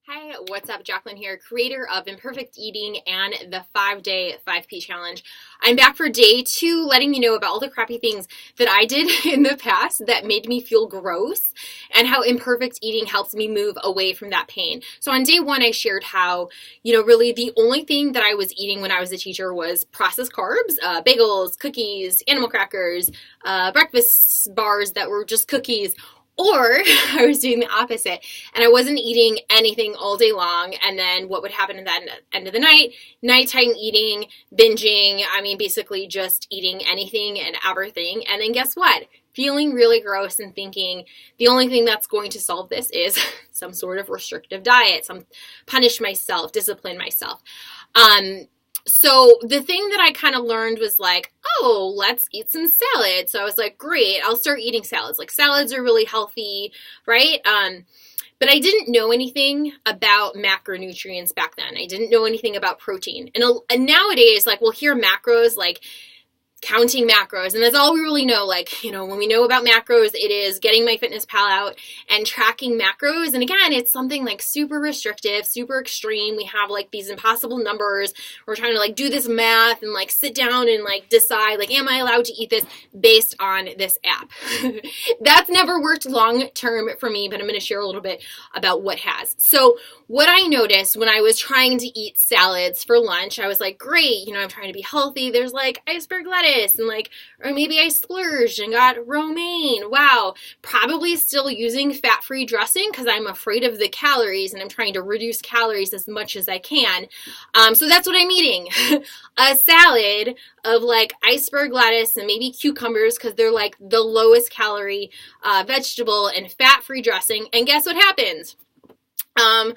Hi, what's up? Jacqueline here, creator of Imperfect Eating and the 5-Day 5P Challenge. I'm back for day 2, letting you know about all the crappy things that I did in the past that made me feel gross and how imperfect eating helps me move away from that pain. So on day 1, I shared how, really the only thing that I was eating when I was a teacher was processed carbs, bagels, cookies, animal crackers, breakfast bars that were just cookies. Or I was doing the opposite and I wasn't eating anything all day long. And then what would happen at the end of the night? Nighttime eating, binging. Basically just eating anything and everything. And then guess what? Feeling really gross and thinking the only thing that's going to solve this is some sort of restrictive diet, punish myself, discipline myself. So the thing that I kind of learned was like, oh, let's eat some salad. So I was like, great, I'll start eating salads. Like salads are really healthy, right? But I didn't know anything about macronutrients back then. I didn't know anything about protein. And nowadays, like we'll hear macros like counting macros, and that's all we really know. When we know about macros, it is getting MyFitnessPal out and tracking macros. And again, it's something like super restrictive, super extreme. We have like these impossible numbers. We're trying to like do this math and like sit down and like decide like, am I allowed to eat this based on this app? That's never worked long term for me, but I'm going to share a little bit about what has. So what I noticed when I was trying to eat salads for lunch, I was like, great, I'm trying to be healthy. There's like iceberg lettuce and or maybe I splurged and got romaine. Wow. Probably still using fat-free dressing because I'm afraid of the calories and I'm trying to reduce calories as much as I can. So that's what I'm eating. A salad of like iceberg lettuce and maybe cucumbers because they're like the lowest calorie vegetable and fat-free dressing. And guess what happens? 1,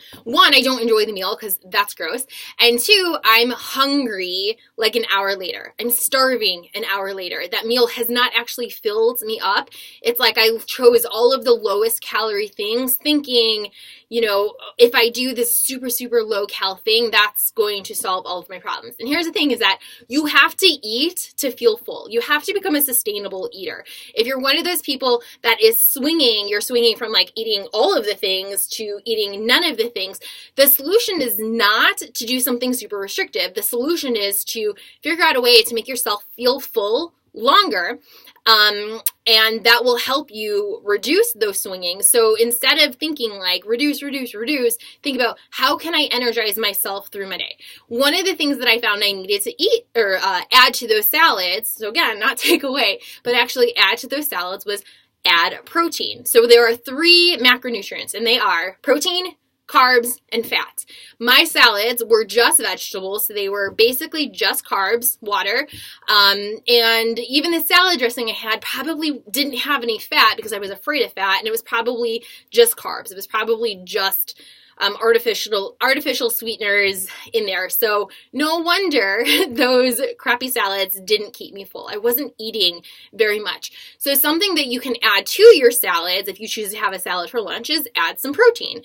I don't enjoy the meal because that's gross. And 2, I'm hungry like an hour later. I'm starving an hour later. That meal has not actually filled me up. It's like I chose all of the lowest calorie things thinking, if I do this super, super low cal thing, that's going to solve all of my problems. And here's the thing is that you have to eat to feel full. You have to become a sustainable eater. If you're one of those people that is you're swinging from like eating all of the things to eating none of the things, the solution is not to do something super restrictive. The solution is to figure out a way to make yourself feel full longer. And that will help you reduce those swinging. So instead of thinking like reduce, think about how can I energize myself through my day? One of the things that I found I needed to eat or add to those salads, so again, not take away, but actually add to those salads was add protein. So there are 3 macronutrients and they are protein, carbs, and fats. My salads were just vegetables, so they were basically just carbs, water, and even the salad dressing I had probably didn't have any fat because I was afraid of fat, and it was probably just carbs. It was probably just artificial sweeteners in there. So no wonder those crappy salads didn't keep me full. I wasn't eating very much. So something that you can add to your salads if you choose to have a salad for lunch is add some protein.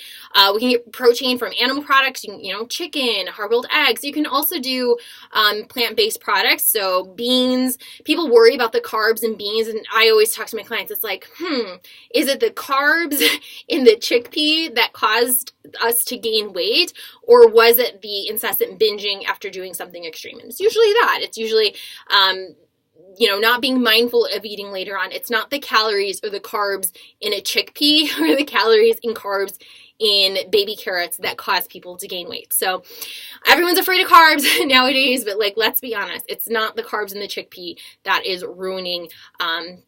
We can get protein from animal products, chicken, hard-boiled eggs. You can also do plant-based products. So beans, people worry about the carbs in beans, and I always talk to my clients, it's like, is it the carbs in the chickpea that caused us to gain weight, or was it the incessant binging after doing something extreme? And it's usually that. It's usually not being mindful of eating later on. It's not the calories or the carbs in a chickpea or the calories in carbs in baby carrots that cause people to gain weight. So everyone's afraid of carbs nowadays, but let's be honest, it's not the carbs in the chickpea that is ruining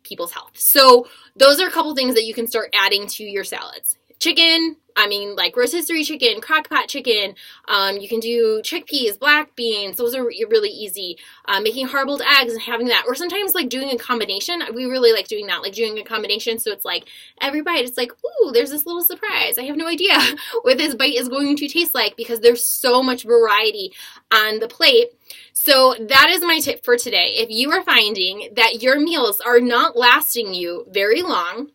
people's health. So those are a couple things that you can start adding to your salads. Chicken, rotisserie chicken, crock pot chicken. You can do chickpeas, black beans. Those are really easy. Making hard-boiled eggs and having that. Or sometimes doing a combination. We really like doing that, doing a combination. So it's every bite, it's ooh, there's this little surprise. I have no idea what this bite is going to taste like because there's so much variety on the plate. So that is my tip for today. If you are finding that your meals are not lasting you very long,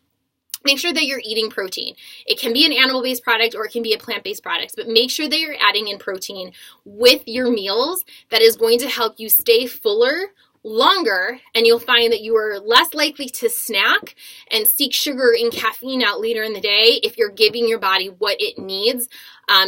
make sure that you're eating protein. It can be an animal-based product or it can be a plant-based product, but make sure that you're adding in protein with your meals. That is going to help you stay fuller longer, and you'll find that you are less likely to snack and seek sugar and caffeine out later in the day if you're giving your body what it needs.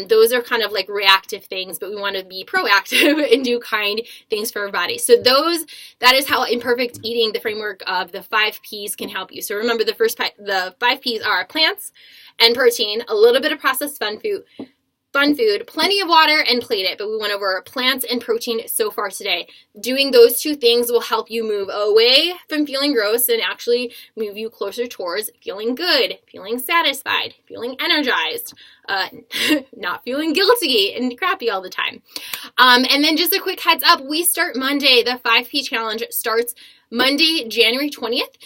Those are kind of like reactive things, but we want to be proactive and do kind things for our body. So that is how imperfect eating, the framework of the 5 Ps, can help you. So remember, the 5 Ps are plants and protein, a little bit of processed fun food, plenty of water, and plate it. But we went over plants and protein so far today. Doing those 2 things will help you move away from feeling gross and actually move you closer towards feeling good, feeling satisfied, feeling energized, not feeling guilty and crappy all the time. And then just a quick heads up, we start Monday. The 5P challenge starts Monday, January 20th.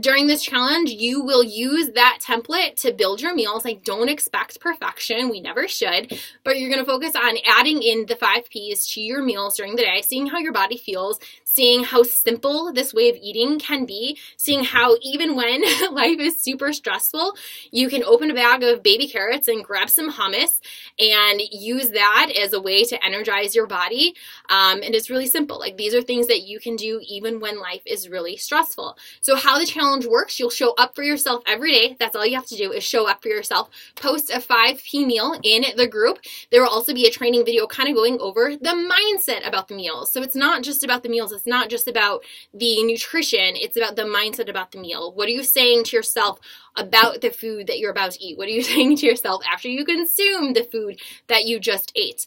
During this challenge, you will use that template to build your meals. I don't expect perfection. We never should. But you're going to focus on adding in the 5 Ps to your meals during the day, seeing how your body feels, seeing how simple this way of eating can be, seeing how even when life is super stressful, you can open a bag of baby carrots and grab some hummus and use that as a way to energize your body. And it's really simple. Like, these are things that you can do even when life is really stressful. So how the challenge works, you'll show up for yourself every day. That's all you have to do, is show up for yourself. Post a 5P meal in the group. There will also be a training video kind of going over the mindset about the meals. So it's not just about the meals. It's not just about the nutrition. It's about the mindset about the meal. What are you saying to yourself about the food that you're about to eat? What are you saying to yourself after you consume the food that you just ate?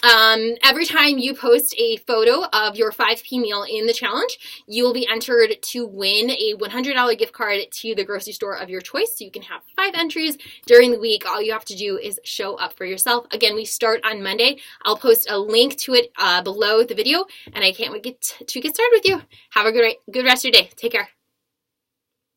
Every time you post a photo of your 5P meal in the challenge, you will be entered to win a $100 gift card to the grocery store of your choice. So you can have 5 entries during the week. All you have to do is show up for yourself. Again, we start on Monday. I'll post a link to it below the video, and I can't wait to get started with you. Have a good rest of your day. Take care.